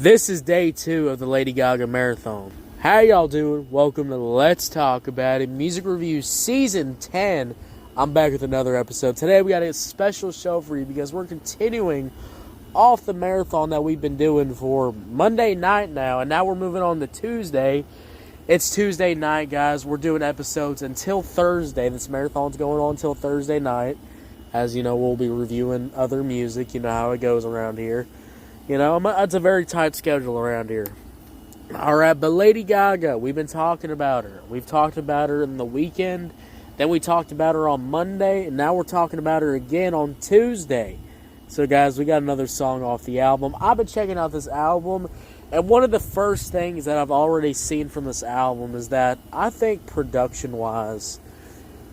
This is day 2 of the Lady Gaga Marathon. How y'all doing? Welcome to Let's Talk About It Music Review Season 10. I'm back with another episode. Today we got a special show for you because we're continuing off the marathon that we've been doing for Monday night now. And now we're moving on to Tuesday. It's Tuesday night, guys. We're doing episodes until Thursday. This marathon's going on until Thursday night. As you know, we'll be reviewing other music. You know how it goes around here. You know, it's a very tight schedule around here. Alright, but Lady Gaga, we've been talking about her. We've talked about her in the weekend. Then we talked about her on Monday. And now we're talking about her again on Tuesday. So, guys, we got another song off the album. I've been checking out this album. And one of the first things that I've already seen from this album is that I think production-wise,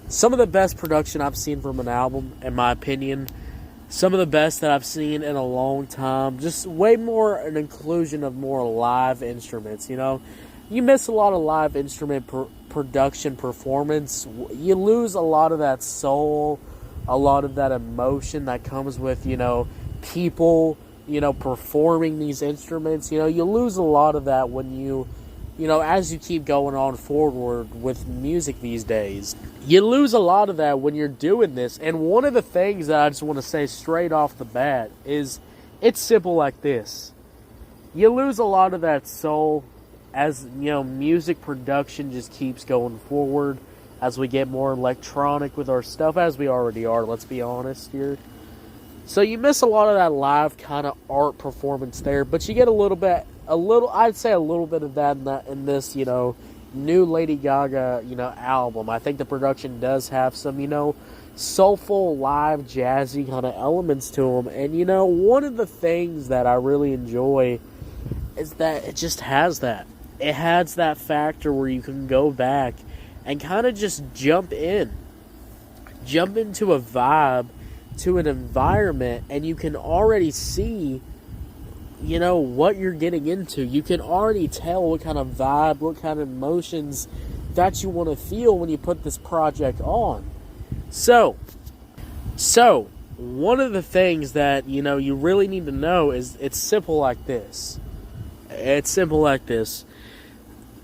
some of the best production I've seen from an album, in my opinion. Some of the best that I've seen in a long time. Just way more an inclusion of more live instruments, you know. You miss a lot of live instrument production performance. You lose a lot of that soul, a lot of that emotion that comes with, you know, people, you know, performing these instruments. You know, you lose a lot of that when you know, as you keep going on forward with music these days. You lose a lot of that when you're doing this. And one of the things that I just want to say straight off the bat is it's simple like this. You lose a lot of that soul as, you know, music production just keeps going forward. As we get more electronic with our stuff, as we already are, let's be honest here. So you miss a lot of that live kind of art performance there. But you get I'd say a little bit of that in this, you know, new Lady Gaga, you know, album. I think the production does have some, you know, soulful, live, jazzy kind of elements to them. And, you know, one of the things that I really enjoy is that it just has that. It has that factor where you can go back and kind of just jump into a vibe, to an environment, and you can already see, you know, what you're getting into. You can already tell what kind of vibe, what kind of emotions that you want to feel when you put this project on. So, one of the things that, you know, you really need to know is it's simple like this. It's simple like this.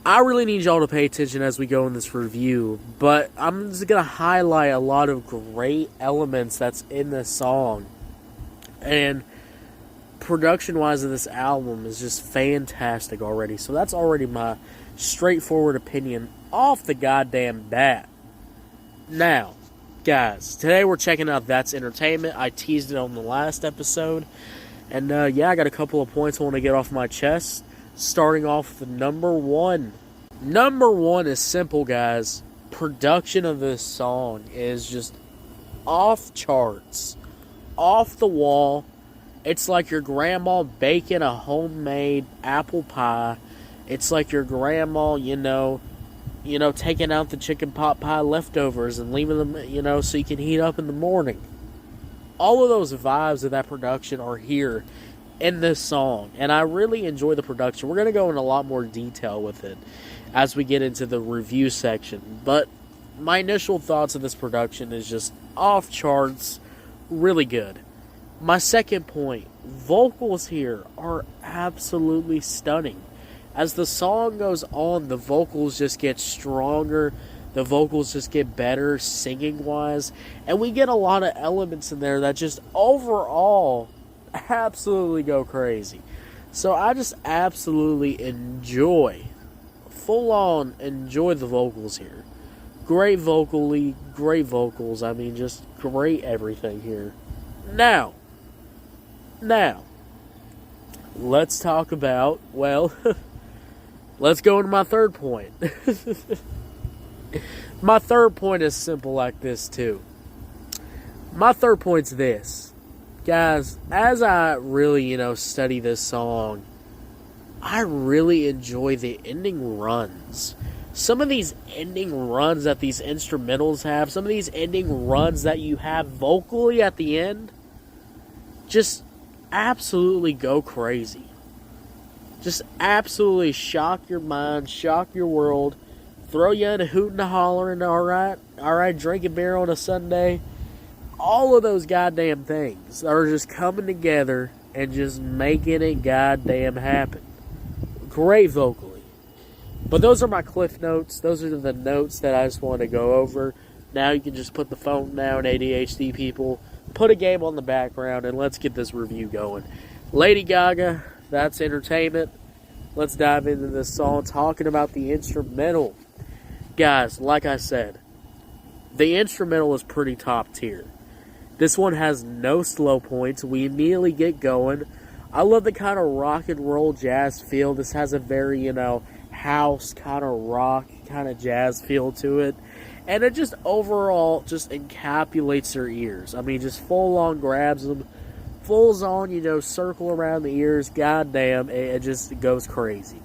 I really need y'all to pay attention as we go in this review, but I'm just going to highlight a lot of great elements that's in this song. And production-wise of this album is just fantastic already. So that's already my straightforward opinion off the goddamn bat. Now, guys, today we're checking out That's Entertainment. I teased it on the last episode. And, yeah, I got a couple of points I want to get off my chest. Starting off with number one. Number one is simple, guys. Production of this song is just off charts. Off the wall. It's like your grandma baking a homemade apple pie. It's like your grandma, you know, taking out the chicken pot pie leftovers and leaving them, you know, so you can heat up in the morning. All of those vibes of that production are here in this song, and I really enjoy the production. We're going to go in a lot more detail with it as we get into the review section, but my initial thoughts of this production is just off charts, really good. My second point, vocals here are absolutely stunning. As the song goes on, the vocals just get stronger, the vocals just get better singing-wise, and we get a lot of elements in there that just overall absolutely go crazy. So I just absolutely enjoy, full-on enjoy the vocals here. Great vocals, I mean, just great everything here. Now, let's talk about, well, let's go into my third point. My third point is simple like this, too. My third point's this. Guys, as I really, you know, study this song, I really enjoy the ending runs. Some of these ending runs that these instrumentals have, some of these ending runs that you have vocally at the end, just absolutely go crazy. Just absolutely shock your mind, shock your world, throw you in a hoot and a hollering, alright, drinking beer on a Sunday. All of those goddamn things are just coming together and just making it goddamn happen. Great vocally. But those are my cliff notes. Those are the notes that I just want to go over. Now you can just put the phone down, ADHD people. Put a game on the background, and let's get this review going. Lady Gaga, that's entertainment. Let's dive into this song, talking about the instrumental. Guys, like I said, the instrumental is pretty top tier. This one has no slow points. We immediately get going. I love the kind of rock and roll jazz feel. This has a very, house kind of rock, kind of jazz feel to it. And it just overall just encapsulates your ears. I mean, just full on grabs them. Fulls on, circle around the ears. Goddamn, it just goes crazy.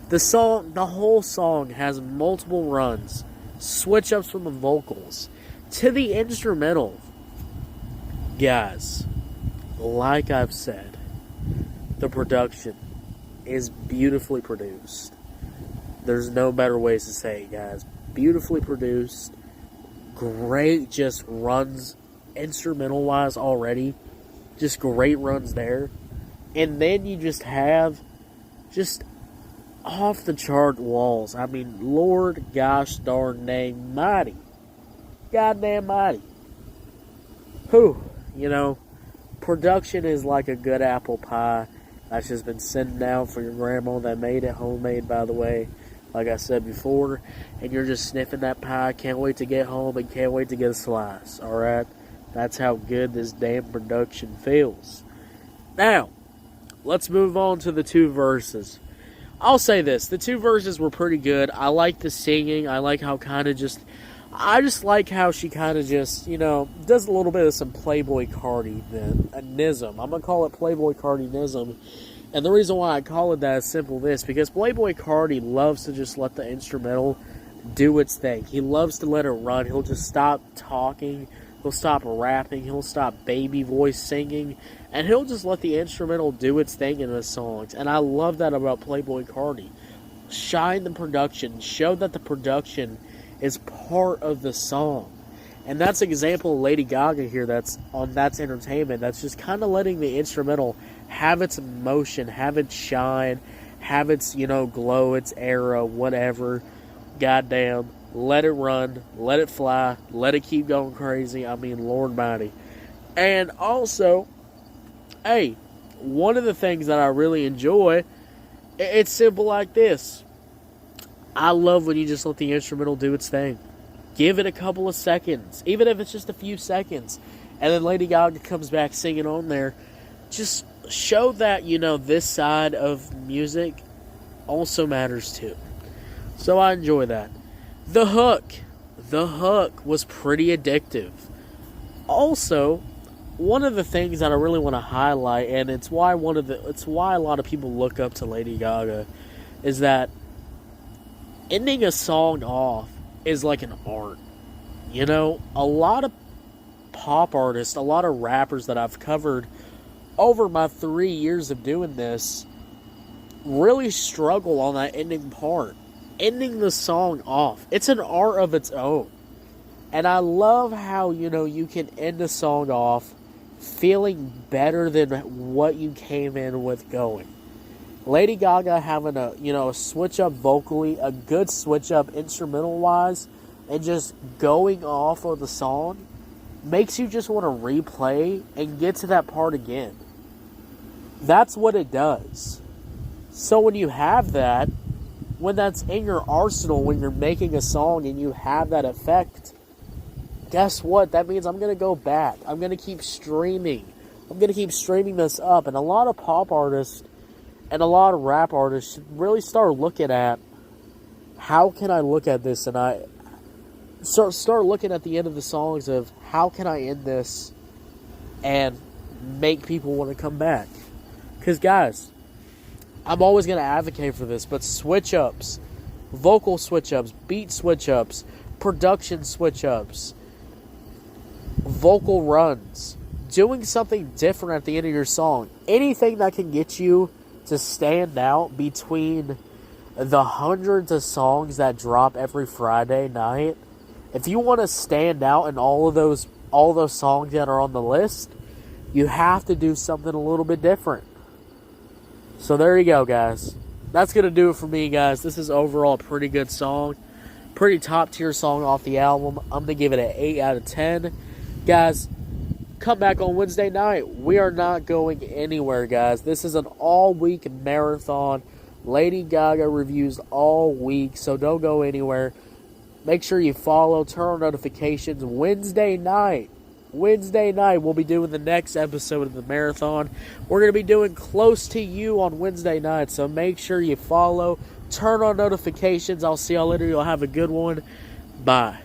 The whole song has multiple runs, switch ups from the vocals to the instrumental. Guys, like I've said, the production is beautifully produced. There's no better ways to say it, guys. Beautifully produced, great just runs instrumental wise already, just great runs there. And then you just have just off the chart walls. I mean, Lord gosh darn dang mighty, goddamn mighty. Production is like a good apple pie that's just been sitting down for your grandma that made it, homemade by the way, like I said before, and you're just sniffing that pie, can't wait to get home and can't wait to get a slice, alright? That's how good this damn production feels. Now, let's move on to the two verses. I'll say this, the two verses were pretty good. I like the singing, I like how I just like how she kind of just, does a little bit of some Playboy Cardi-nism. I'm going to call it Playboy Cardi-nism. And the reason why I call it that is simple this, because Playboy Cardi loves to just let the instrumental do its thing. He loves to let it run. He'll just stop talking. He'll stop rapping. He'll stop baby voice singing. And he'll just let the instrumental do its thing in his songs. And I love that about Playboy Cardi. Shine the production. Show that the production is part of the song. And that's an example of Lady Gaga here that's entertainment. That's just kind of letting the instrumental have its emotion, have its shine, have its, glow, its era, whatever. Goddamn. Let it run. Let it fly. Let it keep going crazy. I mean, Lord mighty. And also, hey, one of the things that I really enjoy, it's simple like this. I love when you just let the instrumental do its thing. Give it a couple of seconds, even if it's just a few seconds. And then Lady Gaga comes back singing on there. Just show that, this side of music also matters too. So I enjoy that. The hook was pretty addictive. Also, one of the things that I really want to highlight, and it's why a lot of people look up to Lady Gaga, is that ending a song off is like an art. A lot of pop artists, a lot of rappers that I've covered over my 3 years of doing this really struggle on that ending part. Ending the song off. It's an art of its own. And I love how, you can end a song off feeling better than what you came in with going. Lady Gaga having a switch up vocally, a good switch up instrumental wise, and just going off of the song makes you just want to replay and get to that part again. That's what it does. So when you have that, when that's in your arsenal, when you're making a song and you have that effect, guess what? That means I'm going to go back. I'm going to keep streaming. I'm going to keep streaming this up. And a lot of pop artists and a lot of rap artists should really start looking at, how can I look at this? And I start looking at the end of the songs of, how can I end this and make people want to come back? Because, guys, I'm always going to advocate for this, but switch-ups, vocal switch-ups, beat switch-ups, production switch-ups, vocal runs, doing something different at the end of your song, anything that can get you to stand out between the hundreds of songs that drop every Friday night. If you want to stand out in all those songs that are on the list, You have to do something a little bit different. So there you go, guys. That's going to do it for me, guys. This is overall a pretty good song. Pretty top-tier song off the album. I'm going to give it an 8 out of 10. Guys, come back on Wednesday night. We are not going anywhere, guys. This is an all-week marathon. Lady Gaga reviews all week, so don't go anywhere. Make sure you follow, turn on notifications. Wednesday night, we'll be doing the next episode of the marathon. We're going to be doing Close to You on Wednesday night, so make sure you follow, turn on notifications. I'll see y'all later. You'll have a good one. Bye.